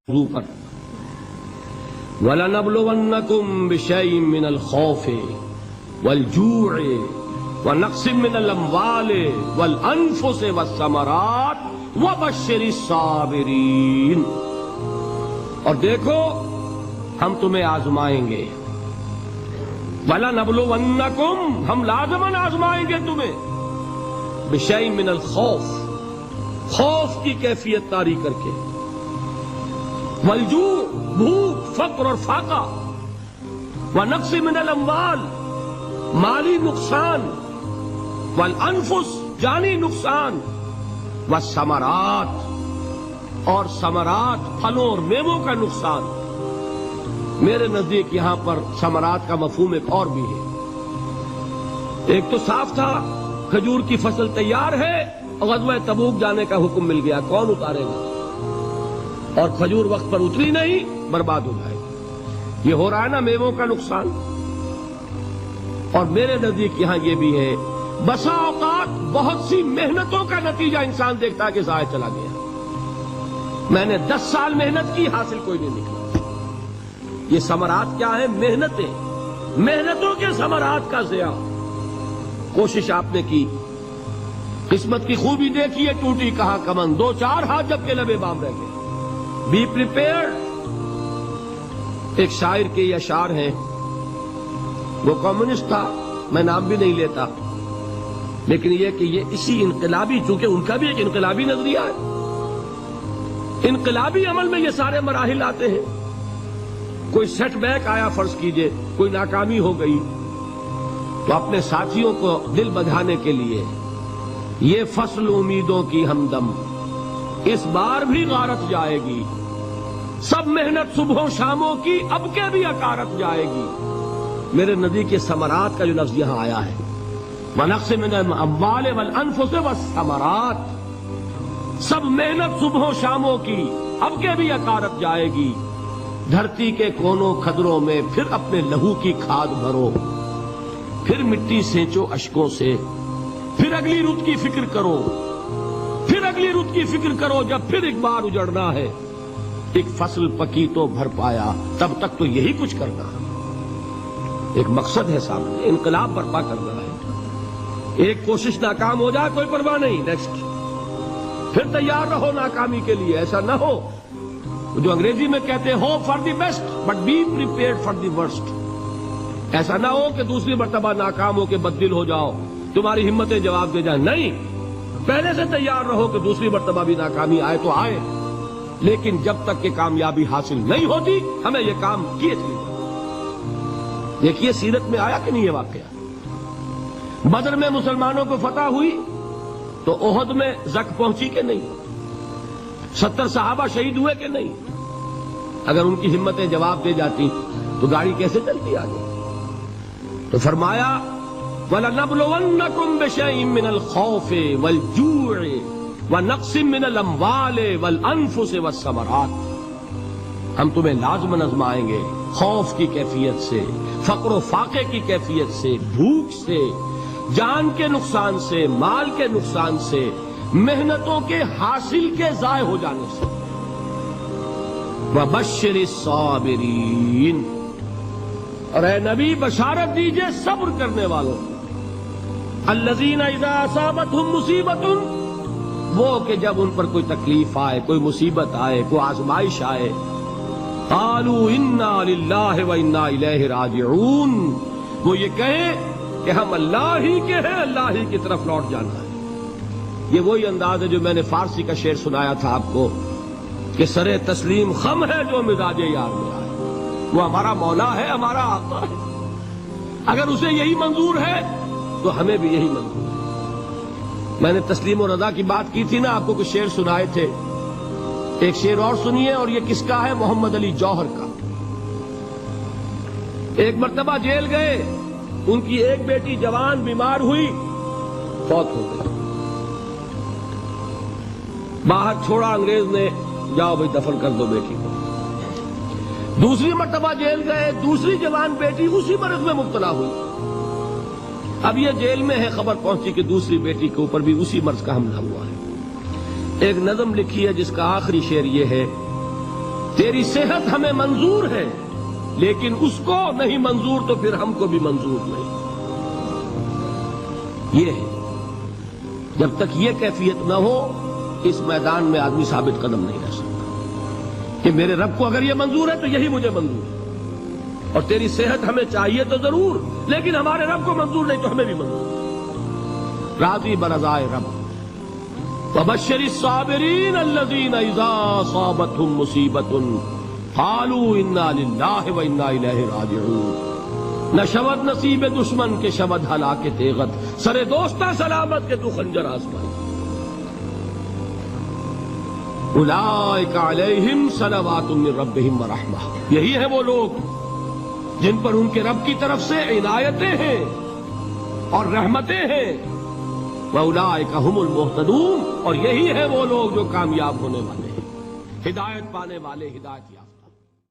پر وَلَنَبْلُوَنَّكُمْ بِشَيْءٍ مِّنَ الْخَوْفِ وَالْجُوعِ وَنَقْصٍ مِّنَ الْأَمْوَالِ وَالْأَنفُسِ وَالثَّمَرَاتِ وَبَشِّرِ الصَّابِرِينَ۔ اور دیکھو ہم تمہیں آزمائیں گے، وَلَنَبْلُوَنَّكُمْ ہم لازماً آزمائیں گے تمہیں، بِشَيْءٍ مِّنَ الْخَوْفِ خوف کی کیفیت طاری کر کے، والجوع بھوک فقر اور فاقہ، ونقص من الاموال مالی نقصان، والانفس جانی نقصان، والثمرات اور ثمرات پھلوں اور میووں کا نقصان۔ میرے نزدیک یہاں پر ثمرات کا مفہوم ایک اور بھی ہے۔ ایک تو صاف تھا کھجور کی فصل تیار ہے اور غزوہ تبوک جانے کا حکم مل گیا، کون اتارے گا؟ اور کھجور وقت پر اتری نہیں، برباد ہو جائے گی۔ یہ ہو رہا ہے نا میووں کا نقصان۔ اور میرے نزدیک یہاں یہ بھی ہے، بسا اوقات بہت سی محنتوں کا نتیجہ انسان دیکھتا ہے کہ ضائع چلا گیا، میں نے 10 سال محنت کی، حاصل کوئی نہیں نکلا۔ یہ ثمرات کیا ہیں؟ محنتوں کے ثمرات کا ضیاع۔ کوشش آپ نے کی، قسمت کی خوبی دیکھی ہے، ٹوٹی کہاں کمن، 2-4 ہاتھ جب کے لبے بام رہ گئے۔ Be prepared. ایک شاعر کے یہ اشعار ہیں، وہ کمیونسٹ تھا، میں نام بھی نہیں لیتا، لیکن یہ کہ یہ اسی انقلابی، چونکہ ان کا بھی ایک انقلابی نظریہ ہے، انقلابی عمل میں یہ سارے مراحل آتے ہیں۔ کوئی سیٹ بیک آیا فرض کیجئے، کوئی ناکامی ہو گئی، تو اپنے ساتھیوں کو دل بدھانے کے لیے یہ فصل امیدوں کی ہمدم اس بار بھی غارت جائے گی، سب محنت صبحوں شاموں کی اب کے بھی اکارت جائے گی۔ میرے نزدیک کے ثمرات کا جو لفظ یہاں آیا ہے، وَنَقْصٍ مِّنَ الْأَمْوَالِ وَالْأَنفُسِ وَالثَّمَرَاتِ، سب محنت صبحوں شاموں کی اب کے بھی اکارت جائے گی۔ دھرتی کے کونوں کھدروں میں پھر اپنے لہو کی کھاد بھرو، پھر مٹی سینچو اشکوں سے، پھر اگلی رت کی فکر کرو، پھر اگلی رت کی فکر کرو، جب پھر ایک بار اجڑنا ہے، ایک فصل پکی تو بھر پایا، تب تک تو یہی کچھ کرنا ہے۔ ایک مقصد ہے سامنے، انقلاب برپا کرنا ہے۔ ایک کوشش ناکام ہو جائے کوئی پرواہ نہیں، نیکسٹ، پھر تیار رہو ناکامی کے لیے۔ ایسا نہ ہو جو انگریزی میں کہتے ہیں hope for the best but be prepared for the worst. ایسا نہ ہو کہ دوسری مرتبہ ناکام ہو کے بددل ہو جاؤ، تمہاری ہمتیں جواب دے جائیں، نہیں، پہلے سے تیار رہو کہ دوسری مرتبہ بھی ناکامی آئے تو آئے، لیکن جب تک کہ کامیابی حاصل نہیں ہوتی ہمیں یہ کام کیے چلے جائیں۔ دیکھیے سیرت میں آیا کہ نہیں یہ واقعہ؟ بدر میں مسلمانوں کو فتح ہوئی تو احد میں زک پہنچی کہ نہیں؟ 70 صحابہ شہید ہوئے کہ نہیں؟ اگر ان کی ہمتیں جواب دے جاتی تو گاڑی کیسے چلتی آگے؟ تو فرمایا وَلَنَبْلُوَنَّكُمْ بِشَيْءٍ مِّنَ الْخَوْفِ وَالْجُوعِ وَنَقْصٍ مِّنَ الْأَمْوَالِ وَالْأَنفُسِ وَالثَّمَرَاتِ۔ ہم تمہیں لازماً آزمائیں گے، خوف کی کیفیت سے، فقر و فاقے کی کیفیت سے، بھوک سے، جان کے نقصان سے، مال کے نقصان سے، محنتوں کے حاصل کے ضائع ہو جانے سے۔ وَبَشِّرِ الصَّابِرِينَ، اور اے نبی بشارت دیجئے صبر کرنے والوں، الذین اذا اصابتہم مصیبت، وہ کہ جب ان پر کوئی تکلیف آئے، کوئی مصیبت آئے، کوئی آزمائش آئے، قالوا انا للہ وانا الیہ راجعون، وہ یہ کہیں کہ ہم اللہ ہی کے ہیں، اللہ ہی کی طرف لوٹ جانا ہے۔ یہ وہی انداز ہے جو میں نے فارسی کا شعر سنایا تھا آپ کو کہ سر تسلیم خم ہے جو مزاج یار میں آئے۔ وہ ہمارا مولا ہے، ہمارا آقا ہے، اگر اسے یہی منظور ہے تو ہمیں بھی یہی منظور ہے۔ میں نے تسلیم و رضا کی بات کی تھی نا، آپ کو کچھ شعر سنائے تھے، ایک شعر اور سنیے، اور یہ کس کا ہے؟ محمد علی جوہر کا۔ ایک مرتبہ جیل گئے، ان کی ایک بیٹی جوان بیمار ہوئی، فوت ہو گئی، باہر چھوڑا انگریز نے، جاؤ بھائی دفن کر دو بیٹی کو۔ دوسری مرتبہ جیل گئے، دوسری جوان بیٹی اسی مرض میں مبتلا ہوئی، اب یہ جیل میں ہے، خبر پہنچی کہ دوسری بیٹی کے اوپر بھی اسی مرض کا حملہ ہوا ہے۔ ایک نظم لکھی ہے جس کا آخری شعر یہ ہے تیری صحت ہمیں منظور ہے لیکن اس کو نہیں منظور تو پھر ہم کو بھی منظور نہیں. یہ ہے جب تک یہ کیفیت نہ ہو اس میدان میں آدمی ثابت قدم نہیں رہ سکتا کہ میرے رب کو اگر یہ منظور ہے تو یہی مجھے منظور ہے. اور تیری صحت ہمیں چاہیے تو ضرور لیکن ہمارے رب کو منظور نہیں تو ہمیں بھی منظور. راضی برضائے رب. وبشر الصابرین الذین اذا اصابتهم مصیبۃ قالوا انا للہ وانا الیہ راجعون. نہ شود نصیب دشمن کے شود ہلاک تیغت سرے دوستہ سلامت کے تو خنجر آزمائے. اولئک علیہم صلوات من ربہم ورحمہ. یہی ہے وہ لوگ جن پر ان کے رب کی طرف سے عنایتیں ہیں اور رحمتیں ہیں. وَأُولَٰئِكَ هُمُ الْمُهْتَدُونَ. اور یہی ہے وہ لوگ جو کامیاب ہونے والے ہیں، ہدایت پانے والے، ہدایت یافتہ.